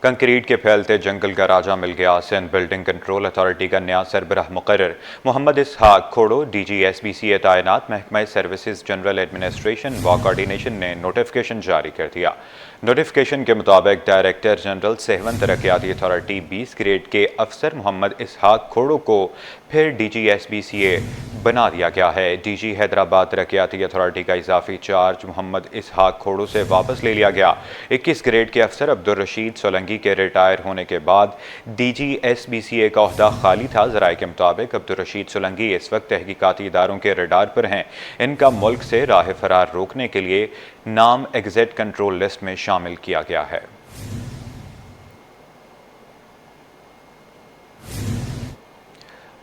Concrete کے پھیلتے جنگل کا راجہ مل گیا۔ سندھ بلڈنگ کنٹرول اتھارٹی کا نیا سربراہ مقرر Muhammad Ishaq Khoro D G S B C تعینات۔ محکمہ سروسز جنرل ایڈمنسٹریشن و کوارڈینیشن نے نوٹیفکیشن جاری کر دیا۔ نوٹیفکیشن کے مطابق ڈائریکٹر جنرل سیون ترقیاتی اتھارٹی 20 گریڈ کے افسر محمد اسحاق کھوڑو کو پھر D G S B C بنا دیا گیا ہے۔ ڈی جی حیدرآباد ترقیاتی اتھارٹی کا اضافی چارج محمد اسحاق کھوڑو سے واپس لے لیا گیا۔ 21 گریڈ کے افسر عبدالرشید سولنگی کے ریٹائر ہونے کے بعد D G S B C کا عہدہ خالی تھا۔ ذرائع کے مطابق عبدالرشید سولنگی اس وقت تحقیقاتی اداروں کے ریڈار پر ہیں۔ ان کا ملک سے راہ فرار روکنے کے لیے نام ایگزٹ کنٹرول لسٹ میں شامل کیا گیا ہے۔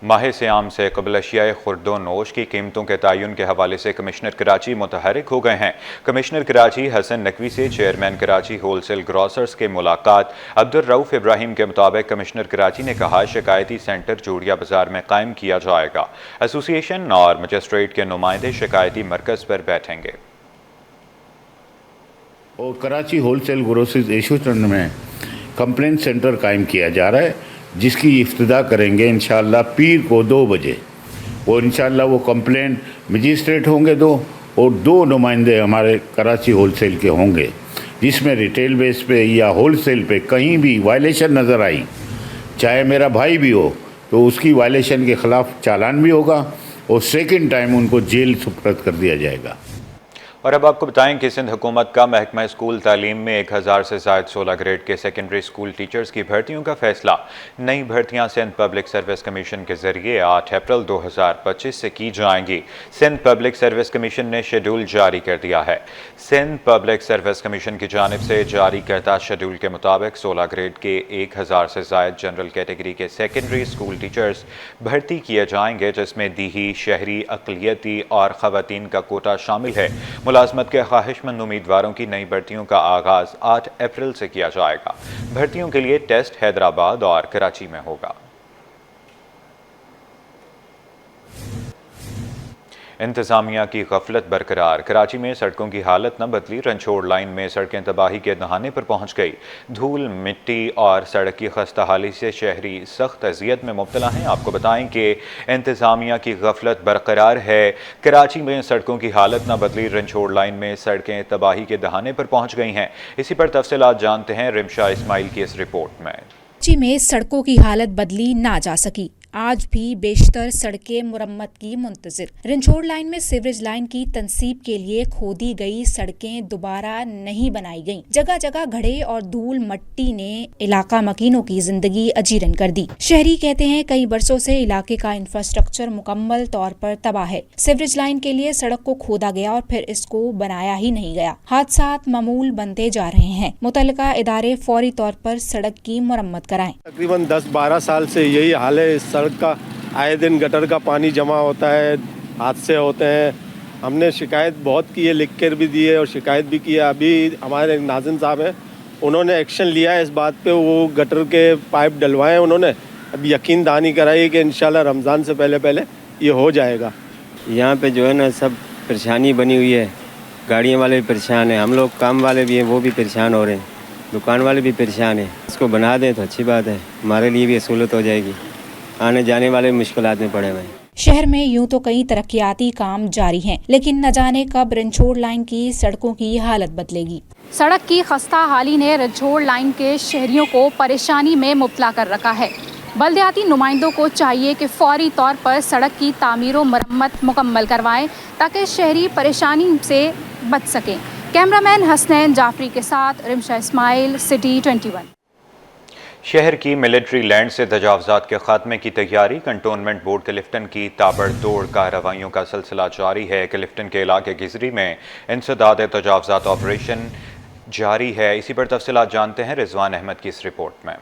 ماہ سیام سے قبل اشیاء خورد و نوش کی قیمتوں کے تعین کے حوالے سے کمشنر کراچی متحرک ہو گئے ہیں۔ کمشنر کراچی حسن نقوی سے chairman Karachi wholesale grocers کے ملاقات۔ عبدالرؤف ابراہیم کے مطابق کمشنر کراچی نے کہا شکایتی سینٹر جوڑیا بازار میں قائم کیا جائے گا۔ ایسوسی ایشن اور مجسٹریٹ کے نمائندے شکایتی مرکز پر بیٹھیں گے۔ اور کراچی ہول سیل گروسرز ایسوسی میں کمپلین سینٹر قائم کیا جا رہا ہے، جس کی افتتاح کریں گے انشاءاللہ پیر کو 2 بجے۔ اور انشاءاللہ وہ کمپلین مجسٹریٹ ہوں گے 2 اور 2 نمائندے ہمارے کراچی ہول سیل کے ہوں گے، جس میں ریٹیل بیس پہ یا ہول سیل پہ کہیں بھی وائلیشن نظر آئی، چاہے میرا بھائی بھی ہو، تو اس کی وائلیشن کے خلاف چالان بھی ہوگا اور سیکنڈ ٹائم ان کو جیل سپرد کر دیا جائے گا۔ اور اب آپ کو بتائیں کہ سندھ حکومت کا محکمہ اسکول تعلیم میں 1000 سے زائد 16 گریڈ کے سیکنڈری اسکول ٹیچرز کی بھرتیوں کا فیصلہ۔ نئی بھرتیاں سندھ پبلک سروس کمیشن کے ذریعے 8 اپریل 2025 سے کی جائیں گی۔ سندھ پبلک سروس کمیشن نے شیڈول جاری کر دیا ہے۔ سندھ پبلک سروس کمیشن کی جانب سے جاری کردہ شیڈول کے مطابق 16 گریڈ کے 1000 سے زائد جنرل کیٹیگری کے سیکنڈری اسکول ٹیچرز بھرتی کیے جائیں گے، جس میں دیہی، شہری، اقلیتی اور خواتین کا کوٹا شامل ہے۔ ملازمت کے خواہش مند امیدواروں کی نئی بھرتیوں کا آغاز 8 اپریل سے کیا جائے گا۔ بھرتیوں کے لیے ٹیسٹ حیدرآباد اور کراچی میں ہوگا۔ انتظامیہ کی غفلت برقرار۔ کراچی میں سڑکوں کی حالت نہ بدلی، رنچھوڑ لائن میں سڑکیں تباہی کے دہانے پر پہنچ گئی۔ دھول، مٹی اور سڑک کی خستہ حالی سے شہری سخت اذیت میں مبتلا ہیں۔ آپ کو بتائیں کہ انتظامیہ کی غفلت برقرار ہے۔ کراچی میں سڑکوں کی حالت نہ بدلی، رنچھوڑ لائن میں سڑکیں تباہی کے دہانے پر پہنچ گئی ہیں۔ اسی پر تفصیلات جانتے ہیں رمشا اسماعیل کی اس رپورٹ میں۔ کراچی میں سڑکوں کی حالت بدلی نہ جا سکی، آج بھی بیشتر سڑکیں مرمت کی منتظر۔ رنچھوڑ لائن میں سیوریج لائن کی تنصیب کے لیے کھودی گئی سڑکیں دوبارہ نہیں بنائی گئیں۔ جگہ جگہ گڑھے اور دھول مٹی نے علاقہ مکینوں کی زندگی اجیرن کر دی۔ شہری کہتے ہیں کئی برسوں سے علاقے کا انفراسٹرکچر مکمل طور پر تباہ ہے۔ سیوریج لائن کے لیے سڑک کو کھودا گیا اور پھر اس کو بنایا ہی نہیں گیا۔ حادثات معمول بنتے جا رہے ہیں۔ متعلقہ ادارے فوری طور پر سڑک کی مرمت کرائیں۔ تقریباً 10-12 سال سے یہی حال ہے۔ سڑک کا آئے دن گٹر کا پانی جمع ہوتا ہے، حادثے ہوتے ہیں۔ ہم نے شکایت بہت کی ہے، لکھ کر بھی دی ہے اور شکایت بھی کی ہے۔ ابھی ہمارے ناظم صاحب ہیں، انہوں نے ایکشن لیا ہے اس بات پہ، وہ گٹر کے پائپ ڈلوائے انہوں نے۔ اب یقین دہانی کرائی کہ انشاءاللہ رمضان سے پہلے یہ ہو جائے گا۔ یہاں پہ جو ہے نا سب پریشانی بنی ہوئی ہے، گاڑیوں والے بھی پریشان ہیں، ہم لوگ کام والے بھی ہیں وہ بھی پریشان ہو رہے ہیں، دکان والے بھی پریشان ہیں۔ اس کو بنا دیں تو اچھی بات ہے، ہمارے لیے بھی سہولت ہو جائے گی، آنے جانے والے مشکلات میں پڑے ہوئے ہیں۔ شہر میں یوں تو کئی ترقیاتی کام جاری ہیں، لیکن نہ جانے کب رنچھوڑ لائن کی سڑکوں کی حالت بدلے گی۔ سڑک کی خستہ حالی نے رنچھوڑ لائن کے شہریوں کو پریشانی میں مبتلا کر رکھا ہے۔ بلدیاتی نمائندوں کو چاہیے کہ فوری طور پر سڑک کی تعمیر و مرمت مکمل کروائیں تاکہ شہری پریشانی سے بچ سکیں۔ کیمرامین حسنین جعفری کے ساتھ رمشا اسماعیل، سٹی 21۔ شہر کی ملٹری لینڈ سے تجاوزات کے خاتمے کی تیاری۔ کنٹونمنٹ بورڈ کلفٹن کی تابڑ توڑ کارروائیوں کا سلسلہ جاری ہے۔ کلفٹن کے علاقے گزری میں انسداد تجاوزات آپریشن جاری ہے۔ اسی پر تفصیلات جانتے ہیں رضوان احمد کی اس رپورٹ میں۔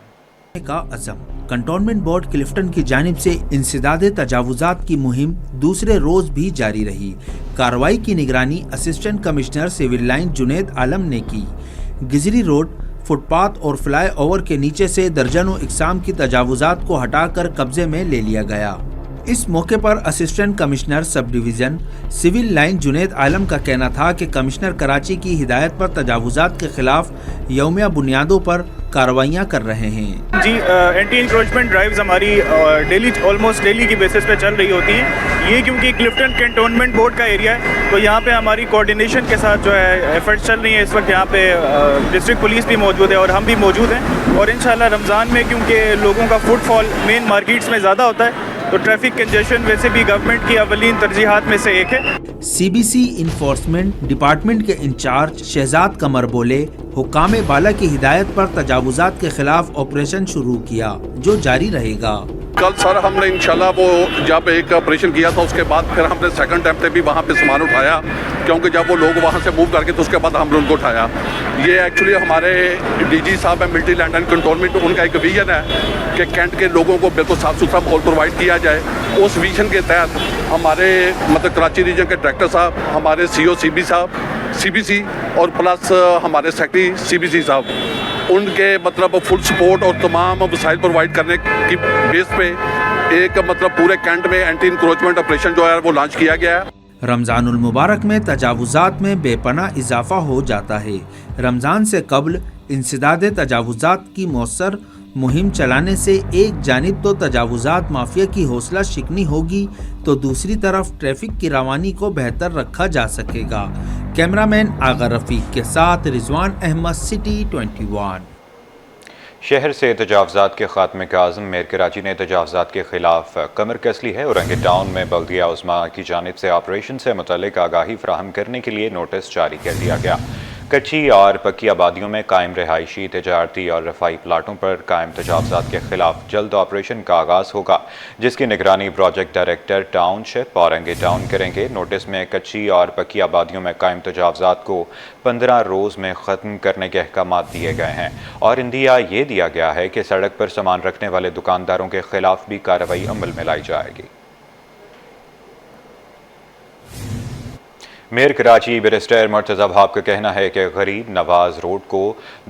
کا عزم کنٹونمنٹ بورڈ کلفٹن کی جانب سے انسداد تجاوزات کی مہم دوسرے روز بھی جاری رہی۔ کارروائی کی نگرانی assistant commissioner civil line Junaid Alam نے کی۔ گزری روڈ، فٹ پاتھ اور فلائی اوور کے نیچے سے درجنوں اقسام کی تجاوزات کو ہٹا کر قبضے میں لے لیا گیا۔ इस मौके पर assistant commissioner sub division civil line Junaid Alam का कहना था कि कमिश्नर कराची की हिदायत पर तजावुजात के खिलाफ यौमिया बुनियादों पर कार्रवाइयाँ कर रहे हैं। जी, एंटी इंक्रोचमेंट ड्राइव्स हमारी ऑलमोस्ट डेली की बेसिस पे चल रही होती हैं। ये क्योंकि क्लिफ्टन कैंटोनमेंट बोर्ड का एरिया है, तो यहाँ पे हमारी कोऑर्डिनेशन के साथ जो है एफर्ट्स चल रही हैं। इस वक्त यहाँ पे डिस्ट्रिक्ट पुलिस भी मौजूद है और हम भी मौजूद हैं। और इंशाल्लाह रमज़ान में क्योंकि लोगों का फुटफॉल मेन मार्केट्स में ज़्यादा होता है, तो ट्रैफिक कंजेशन वैसे भी गवर्नमेंट की अवलीन तरजीहात में से एक है। सीबीसी इन्फोर्समेंट डिपार्टमेंट के इंचार्ज शहजाद कमर बोले, हुकाम बाला की हिदायत पर तजावुजात के खिलाफ ऑपरेशन शुरू किया जो जारी रहेगा। कल सर हमने इंशाल्लाह वो जब एक ऑपरेशन किया था उसके बाद फिर हमने सेकंड टाइम पे भी वहाँ पे सामान उठाया, क्योंकि जब वो लोग वहाँ से मूव करके तो उसके बाद हमने उनको उठाया। ये एक्चुअली हमारे डीजी साहब है मिलिट्री लैंड एंड कंटोनमेंट, उनका एक विजन है कि कैंट के लोगों को बिल्कुल साफ़ सुथरा माहौल प्रोवाइड किया जाए। उस विजन के तहत हमारे मतलब कराची रीजन के डायरेक्टर साहब, हमारे CO CB साहब CBC और प्लस हमारे सेक्रेटरी CBC साहब, उनके मतलब फुल सपोर्ट और तमाम वसाइल प्रोवाइड करने की बेस पे एक मतलब पूरे कैंट में एंटी इंक्रोचमेंट ऑपरेशन जो है वो लॉन्च किया गया है। रमज़ानुल मुबारक में तजावुजात में बेपनाह इजाफा हो जाता है। रमज़ान से कब्ल इंसदाद तजावुजात की मौसर मुहिम चलाने से एक जानिब तो तजावुजात माफिया की हौसला शिकनी होगी, तो दूसरी तरफ ट्रैफिक की रवानी को बेहतर रखा जा सकेगा। कैमरामैन आगा रफीक के साथ रिजवान अहमद, सिटी 21। शहर से तजावुजात के खात्मे का आज़म मेयर कराची ने तजावुजात के खिलाफ कमर कस ली है। औरंगी टाउन में बल्दिया उस्मा की जानिब से ऑपरेशन से मुतल्लिक आगाही फराहम करने के लिए नोटिस जारी कर दिया गया। कच्ची और पक्की आबादियों में कायम रहायशी, तजारती और रफाई प्लाटों पर कायम तजावुजात के खिलाफ जल्द ऑपरेशन का आगाज़ होगा, जिसकी निगरानी project director township Orangi town करेंगे। नोटिस में कच्ची और पक्की आबादियों में कायम तजावुजात को 15 रोज़ में ख़त्म करने के अहकाम दिए गए हैं और इंदिया ये दिया गया है कि सड़क पर सामान रखने वाले दुकानदारों के खिलाफ भी कार्रवाई अमल में लाई जाएगी। मेयर कराची बैरिस्टर मुर्तज़ा भाब का कहना है कि गरीब नवाज रोड को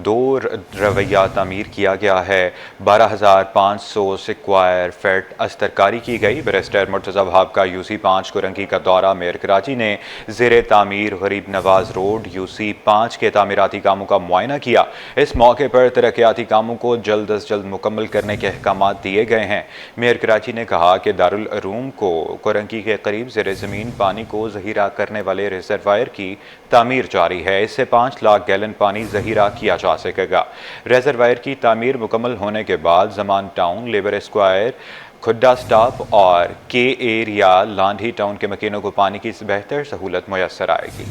2 रवैया तामीर किया गया है। 12,500 स्क्वायर फीट अस्तरकारी की गई। बैरिस्टर मुर्तज़ा भाब का UC 5 कुरंगी का दौरा। मेयर कराची ने ज़ेरे तामीर गरीब नवाज रोड UC 5 के तामीराती कामों का मुआयना किया। इस मौके पर तरक्याती कामों को जल्द अज जल्द मुकम्मल करने के अहकाम दिए गए हैं। मेयर कराची ने कहा कि दारुल उलूम को कुरंगी के करीब ज़ेरे ज़मीन पानी को ज़हीरा करने वाले रिजर्वायर की तामीर जारी है। इससे 5 लाख गैलन पानी ज़हीरा किया जा सकेगा। रिजर्वायर की तामीर मुकम्मल होने के बाद Zaman town, labour square, Khudda stop और के एरिया लांढी टाउन के मकीनों को पानी की बेहतर सहूलत मुयस्सर आएगी।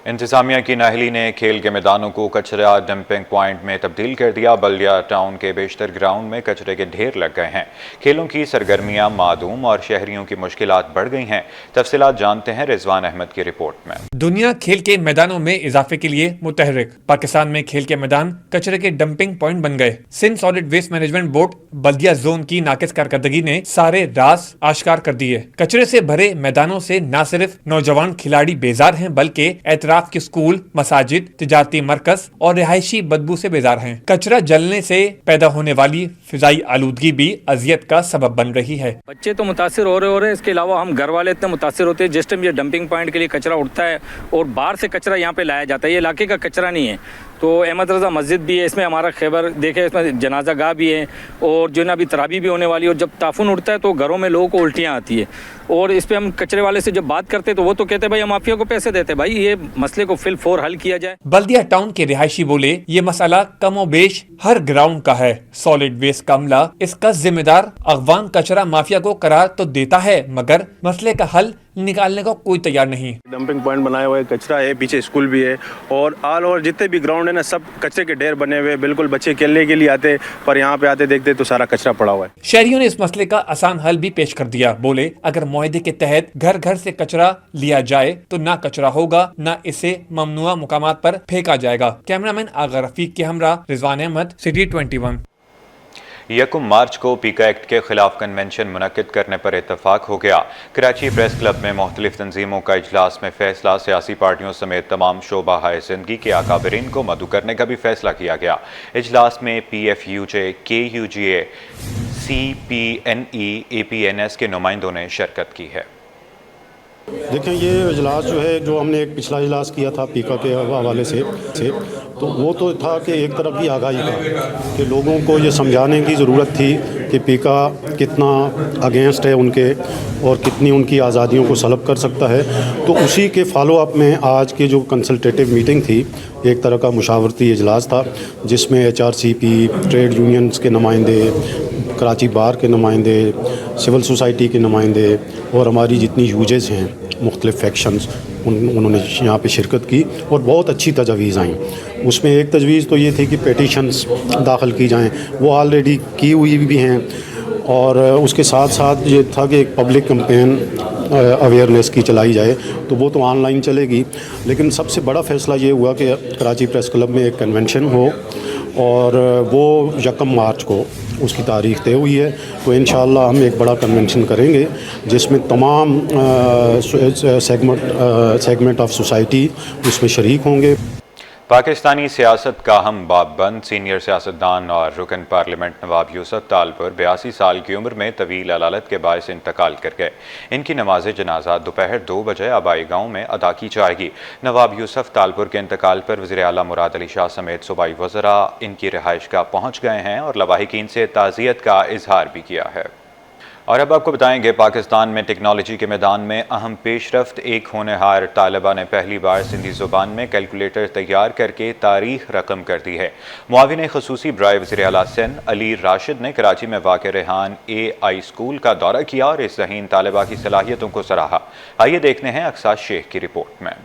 इंतज़ामिया की नाहली ने खेल के मैदानों को कचरा डंपिंग पॉइंट में तब्दील कर दिया। बल्दिया टाउन के बेशतर ग्राउंड में कचरे के ढेर लग गए हैं। खेलों की सरगर्मियां मादूम और शहरियों की मुश्किलात बढ़ गई हैं। तफसीलात जानते हैं रिजवान अहमद की रिपोर्ट में। दुनिया खेल के मैदानों में इजाफे के लिए मुतहरिक। पाकिस्तान में खेल के मैदान कचरे के डंपिंग पॉइंट बन गए। Sindh solid waste management board Baldia zone की नाकिस कारकर्दगी ने सारे राज आश्कार कर दिए। कचरे से भरे मैदानों से न सिर्फ नौजवान खिलाड़ी बेजार हैं, बल्कि एतराफ के स्कूल, मसाजिद, तिजारती मरकज और रिहायशी बदबू से बेजार हैं। कचरा जलने से पैदा होने वाली फिजाई आलूदगी भी अजियत का सबब बन रही है। बच्चे तो मुतासिर हो रहे हैं, इसके अलावा हम घर वाले इतने मुतासिर होते हैं। जिस टाइम ये डंपिंग पॉइंट के लिए कचरा उठता है और बाहर से कचरा यहाँ पे लाया जाता है, ये इलाके का कचरा नहीं है। तो अहमद रज़ा मस्जिद भी है, इसमें हमारा खैबर देखे, इसमें जनाजा गाह भी है और जो है ना अभी तराबी भी होने वाली है। और जब ताफुन उठता है तो घरों में लोगों को उल्टियाँ आती है। और इस पे हम कचरे वाले से जब बात करते तो वो तो कहते हैं भाई हम माफिया को पैसे देते, भाई ये मसले को फिल फोर हल किया जाए। बल्दिया टाउन के रिहायशी बोले, ये मसला कमो बेश हर ग्राउंड का है। सॉलिड वेस्ट का अमला इसका जिम्मेदार अगवान कचरा माफिया को करार तो देता है, मगर मसले का हल निकालने को कोई तैयार नहीं। डंपिंग पॉइंट बनाया हुआ है, कचरा है, पीछे स्कूल भी है और ऑल ओवर जितने भी ग्राउंड है ना, सब कचरे के ढेर बने हुए। बिल्कुल बच्चे खेलने के लिए आते, पर यहाँ पे आते देखते तो सारा कचरा पड़ा हुआ है। शहरियों ने इस मसले का आसान हल भी पेश कर दिया। बोले, अगर मुआहदे के तहत घर घर से कचरा लिया जाए तो ना कचरा होगा, ना इसे ममनुआ मुकामात पर फेंका जाएगा। कैमरामैन आगा रफीक के हमरा रिजवान अहमद, सिटी 21। 1 मार्च को पीका एक्ट के खिलाफ कन्वेंशन मुनक्किद करने पर इत्तफाक हो गया। कराची प्रेस क्लब में मुख्तलिफ तंजीमों का इजलास में फैसला, सियासी पार्टियोों समेत तमाम शोबाहाए ज़िंदगी के अकाबरीन को मदऊ करने का भी फैसला किया गया। इजलास में PFUJ, KUGA, CPNE, APNS के नुमाइंदों ने शिरकत की है। देखें, ये इजलास जो है, जो हमने एक पिछला इजलास किया था पीका के हवाले से तो वो तो था कि एक तरफ की आगाही का कि लोगों को ये समझाने की ज़रूरत थी कि पीका कितना अगेंस्ट है उनके और कितनी उनकी आज़ादियों को सलब कर सकता है। तो उसी के फॉलो अप में आज की जो कंसल्टेटिव मीटिंग थी, एक तरह का मुशावरती इजलास था जिसमें HRCP, ट्रेड यूनियंस के नुमाइंदे, कराची बार के नुमाइंदे, सिविल सोसाइटी के नुमाइंदे और हमारी जितनी यूजेस हैं मुख्तलिफ फैक्शंस, उन्होंने यहाँ पे शिरकत की और बहुत अच्छी तजवीज़ आईं। उसमें एक तजवीज़ तो ये थी कि पेटिशन्स दाखिल की जाएँ, वो ऑलरेडी की हुई भी हैं, और उसके साथ साथ ये था कि एक पब्लिक कैंपेन अवेयरनेस की चलाई जाए, तो वो तो ऑनलाइन चलेगी। लेकिन सबसे बड़ा फ़ैसला ये हुआ कि कराची प्रेस क्लब में एक कन्वेंशन हो और वो 1 मार्च को उसकी तारीख़ तय हुई है। तो इंशाअल्लाह हम एक बड़ा कन्वेंशन करेंगे जिसमें तमाम सेगमेंट ऑफ सोसाइटी उसमें शरीक होंगे। पाकिस्तानी सियासत का हम बाब बंद सीनियर सियासतदान और रुकन पार्लियामेंट नवाब यूसुफ तालपुर 82 साल की उम्र में तवील अलालत के बायस इंतकाल कर गए। इनकी नमाज जनाजा दोपहर 2 बजे आबाई गाँव में अदा की जाएगी। नवाब यूसुफ तालपुर के इंतकाल पर वज़ीर आला मुराद अली शाह समेत सूबाई वज़रा इनकी रिहाइश गाह पहुँच गए हैं और लवाहिकीन से ताज़ियत का इजहार भी किया है। और अब आपको बताएंगे, पाकिस्तान में टेक्नोलॉजी के मैदान में अहम पेशरफ्त। एक होनहार तालिबा ने पहली बार सिंधी ज़ुबान में कैलकुलेटर तैयार करके तारीख रकम कर दी है। मुआविन ख़ुसूसी बराए वज़ीर आला सिंध अली राशिद ने कराची में वाक़ रेहान AI स्कूल का दौरा किया और इस ज़हीन तालिबा की सलाहियतों को सराहा। आइए देखते हैं अक्सा शेख की रिपोर्ट में।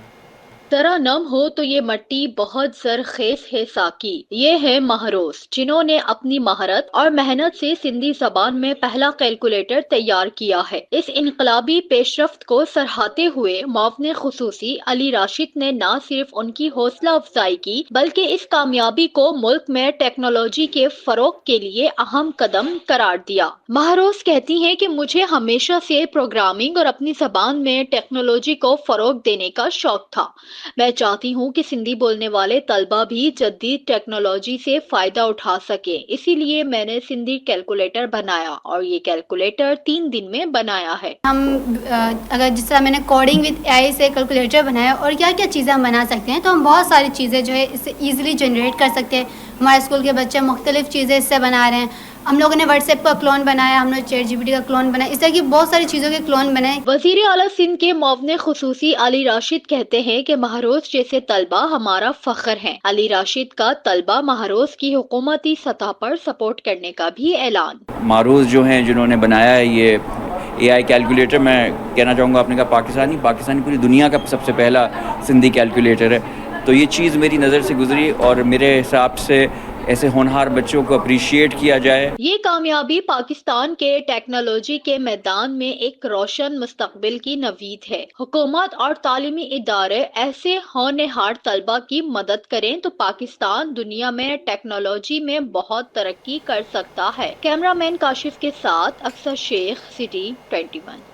जरा नम हो तो ये मट्टी बहुत जरखेज है साकी। ये है महरोज, जिन्होंने अपनी महारत और मेहनत से सिंधी जबान में पहला कैलकुलेटर तैयार किया है। इस इनकलाबी पेशरफ्त को सराहते हुए मुआविन खुसूसी अली राशिद ने न सिर्फ उनकी हौसला अफजाई की, बल्कि इस कामयाबी को मुल्क में टेक्नोलॉजी के फरोग के लिए अहम कदम करार दिया। महरोज कहती हैं कि मुझे हमेशा से प्रोग्रामिंग और अपनी जबान में टेक्नोलॉजी को फरोग देने का शौक था। मैं चाहती हूँ कि सिंधी बोलने वाले तलबा भी जदीद टेक्नोलॉजी से फायदा उठा सके, इसीलिए मैंने सिंधी कैलकुलेटर बनाया और ये कैलकुलेटर 3 दिन में बनाया है। हम अगर जिस तरह मैंने कोडिंग विद AI से कैलकुलेटर बनाया और क्या क्या चीज़ें हम बना सकते हैं, तो हम बहुत सारी चीज़ें जो है इससे ईजिली जनरेट कर सकते हैं। हमारे स्कूल के बच्चे मुख्तलिफ चीज़ें इससे बना रहे हैं। हम लोगों ने व्हाट्सएप का क्लोन बनाया, हमने ChatGPT का क्लोन बनाया, इस तरह की बहुत सारी चीज़ों के क्लोन बनाए। वज़ीर आला सिंध के मुआविन खुसूसी अली राशिद कहते हैं कि महरोज जैसे तलबा हमारा फख्र है। अली राशिद का तलबा महरोज की हुकूमती सतह पर सपोर्ट करने का भी ऐलान। महरोज जो हैं जिन्होंने बनाया है ये AI कैलकुलेटर, मैं कहना चाहूँगा अपने का पाकिस्तानी पूरी दुनिया का सबसे पहला सिंधी कैलकुलेटर है। तो ये चीज़ मेरी नज़र से गुजरी और मेरे हिसाब से ऐसे होनहार बच्चों को अप्रिशिएट किया जाए। ये कामयाबी पाकिस्तान के टेक्नोलॉजी के मैदान में एक रोशन मुस्तकबिल की नवीद है। हुकूमत और तालीमी इदारे ऐसे होनहार तलबा की मदद करें तो पाकिस्तान दुनिया में टेक्नोलॉजी में बहुत तरक्की कर सकता है। कैमरामैन काशिफ के साथ अक्सा शेख, सिटी 21।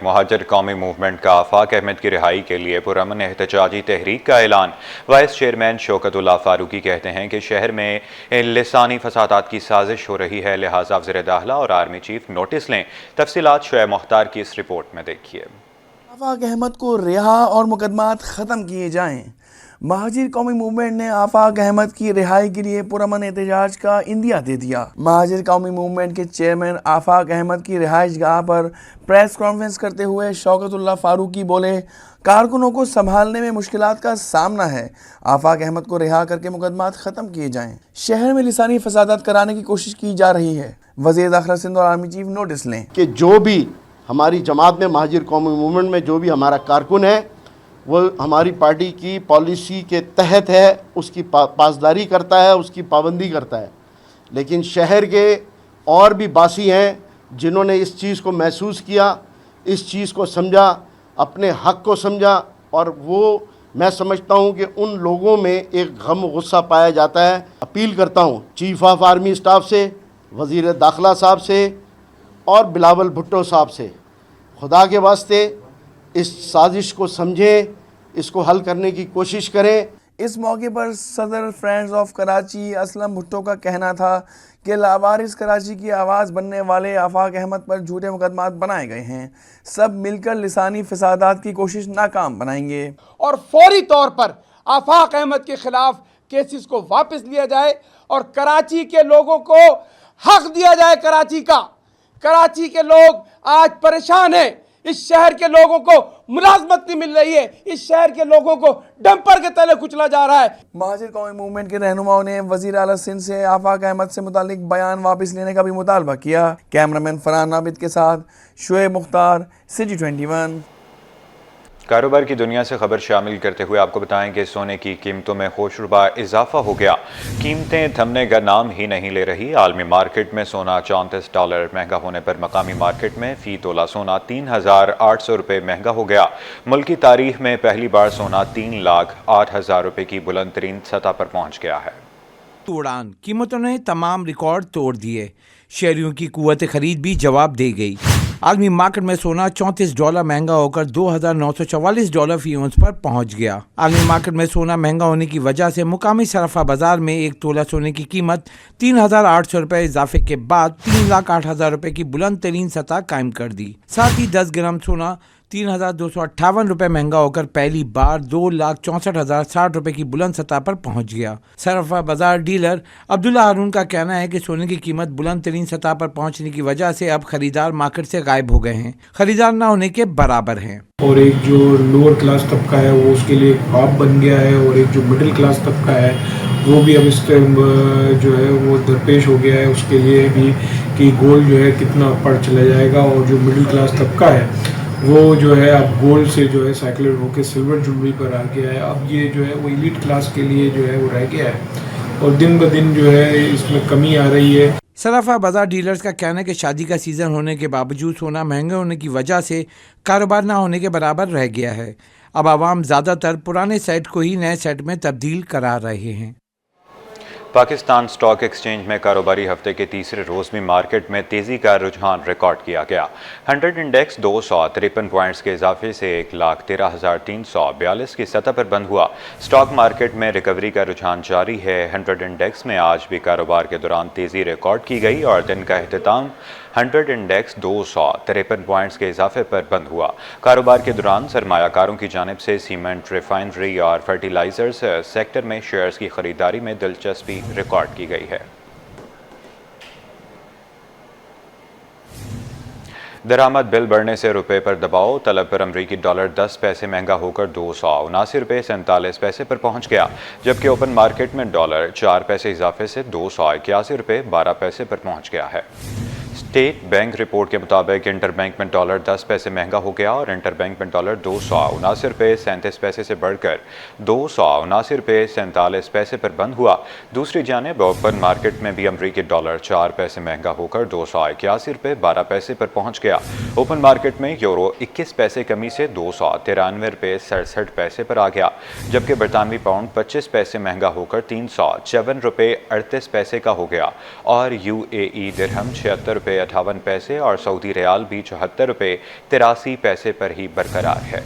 मुहाजिर कौमी मूवमेंट का आफाक अहमद की रिहाई के लिए पुरअमन एहतजाजी तहरीक का ऐलान। वाइस चेयरमैन शौकतुल्लाह फारूकी कहते हैं कि शहर में लिसानी फसादात की साजिश हो रही है, लिहाजा वज़ीर दाखिला और आर्मी चीफ नोटिस लें। तफसीलात शोएब मुख्तार की इस रिपोर्ट में देखिए। आफाक अहमद को रिहा और मुकदमात ख़त्म किए जाएँ। महाजिर कौमी मूवमेंट ने आफाक अहमद की रिहाई के लिए पुरअमन एहतजाज का इंदिया दे दिया। महाजिर कौमी मूवमेंट के चेयरमैन आफाक अहमद की रिहाइश गाह पर प्रेस कॉन्फ्रेंस करते हुए शौकतुल्लाह फारूकी बोले, कारकुनों को संभालने में मुश्किलात का सामना है। आफाक अहमद को रिहा करके मुकदमात ख़त्म किए जाएँ। शहर में लिसानी फसादात कराने की कोशिश की जा रही है। वज़ीर दाखिला सिंध और आर्मी चीफ नोटिस लें कि जो भी हमारी जमात में महाजिर कौमी मूवमेंट में जो भी हमारा कारकुन है वो हमारी पार्टी की पॉलिसी के तहत है, उसकी पासदारी करता है, उसकी पाबंदी करता है। लेकिन शहर के और भी बासी हैं जिन्होंने इस चीज़ को महसूस किया, इस चीज़ को समझा, अपने हक़ को समझा, और वो मैं समझता हूँ कि उन लोगों में एक गम गुस्सा पाया जाता है। अपील करता हूँ चीफ ऑफ आर्मी स्टाफ से, वज़ीर दाखिला साहब से और बिलावल भुट्टो साहब से, खुदा के वास्ते इस साजिश को समझें, इसको हल करने की कोशिश करें। इस मौके पर सदर फ्रेंड्स ऑफ कराची असलम भुट्टो का कहना था कि लावारिस कराची की आवाज़ बनने वाले आफाक अहमद पर झूठे मुकदमात बनाए गए हैं। सब मिलकर लिसानी फसादात की कोशिश नाकाम बनाएंगे और फौरी तौर पर आफाक अहमद के खिलाफ केसेस को वापस लिया जाए और कराची के लोगों को हक दिया जाए। कराची के लोग आज परेशान हैं। इस शहर के लोगों को मुलाजमत नहीं मिल रही है। इस शहर के लोगों को डंपर के तले कुचला जा रहा है। महाजिर कौमी मूवमेंट के रहनुमाओं ने वज़ीर आला सिंध से आफाक अहमद से मुतालिक बयान वापस लेने का भी मुतालबा किया। कैमरामैन फरहान नाबिद के साथ शुएब मुख्तार, सिटी 21। कारोबार की दुनिया से खबर शामिल करते हुए आपको बताएं कि सोने की कीमतों में होशरुबा इजाफा हो गया। कीमतें थमने का नाम ही नहीं ले रही। आलमी मार्केट में सोना $34 महंगा होने पर मकामी मार्केट में फ़ी तोला सोना 3,800 रुपये महंगा हो गया। मुल्की तारीख में पहली बार सोना 3,08,000 रुपये की बुलंद तरीन सतह पर पहुँच गया है। उड़ान कीमतों ने तमाम रिकॉर्ड तोड़ दिए। शहरियों की कुव्वत खरीद भी जवाब दे गई। आलमी मार्केट में सोना $34 महंगा होकर $2,944 फी औंस पर पहुंच गया। आलमी मार्केट में सोना महंगा होने की वजह से मुकामी सराफा बाजार में एक तोला सोने की कीमत 3,800 रुपये इजाफे के बाद 3,08,000 रुपये की बुलंद तरीन सतह कायम कर दी। साथ ही 10 ग्राम सोना 3,258 रुपये महंगा होकर पहली बार 2,64,060 रुपये की बुलंद सतह पर पहुंच गया। सराफा बाजार डीलर अब्दुल्ला हारून का कहना है कि सोने की कीमत बुलंद तरीन सतह पर पहुंचने की वजह से अब खरीदार मार्केट से गायब हो गए हैं, खरीदार न होने के बराबर हैं। और एक जो लोअर क्लास तबका है वो उसके लिए ख्वाब बन गया है, और एक जो मिडिल क्लास तबका है वो भी अब इस टाइम जो है वो दरपेश हो गया है उसके लिए भी कि गोल्ड जो है कितना ऊपर चला जाएगा। और जो मिडिल क्लास तबका है वो जो है अब गोल्ड से जो है साइकिल होकर सिल्वर ज्वेलरी पर आ गया है। अब ये जो है वो एलीट क्लास के लिए जो है वो रह गया है और दिन ब दिन जो है इसमें कमी आ रही है। सराफा बाजार डीलर्स का कहना है कि शादी का सीज़न होने के बावजूद सोना महंगे होने की वजह से कारोबार ना होने के बराबर रह गया है। अब आवाम ज़्यादातर पुराने सेट को ही नए सेट में तब्दील करा रहे हैं। पाकिस्तान स्टॉक एक्सचेंज में कारोबारी हफ्ते के तीसरे रोज़ भी मार्केट में तेज़ी का रुझान रिकॉर्ड किया गया। 100 इंडेक्स 253 पॉइंट्स के इजाफे से 1,13,342 की सतह पर बंद हुआ। स्टॉक मार्केट में रिकवरी का रुझान जारी है। 100 इंडेक्स में आज भी कारोबार के दौरान तेज़ी रिकॉर्ड की गई और दिन का अख्ताम 100 इंडेक्स 253 पॉइंट्स के इजाफे पर बंद हुआ। कारोबार के दौरान सरमायाकारों की जानिब से सीमेंट, रिफाइनरी और फर्टिलाइजर्स सेक्टर में शेयर्स की खरीदारी में दिलचस्पी रिकॉर्ड की गई है। दरामद बिल बढ़ने से रुपए पर दबाव, तलब पर अमरीकी डॉलर 10 पैसे महंगा होकर 279 रुपये 47 पैसे पर पहुंच गया, जबकि ओपन मार्केट में डॉलर 4 पैसे इजाफे से 281 रुपये 12 पैसे पर पहुंच गया है। स्टेट बैंक रिपोर्ट के मुताबिक इंटर बैंक में डॉलर 10 पैसे महंगा हो गया और इंटर बैंक में डॉलर 279 रुपये 37 पैसे से बढ़कर 279 रुपये 47 पैसे पर बंद हुआ। दूसरी जानिब ओपन मार्केट में भी अमरीकी डॉलर 4 पैसे महंगा होकर 281 रुपये 12 पैसे पर पहुंच गया। ओपन मार्केट में यूरो 21 पैसे कमी से 293 रुपये 67 पैसे पर आ गया, जबकि बरतानवी पाउंड 25 पैसे महंगा होकर 354 रुपये 38 पैसे का हो गया और UAE दिरहम 76 रुपये 58 पैसे और सऊदी रियाल भी 74 रुपये 83 पैसे पर ही बरकरार है।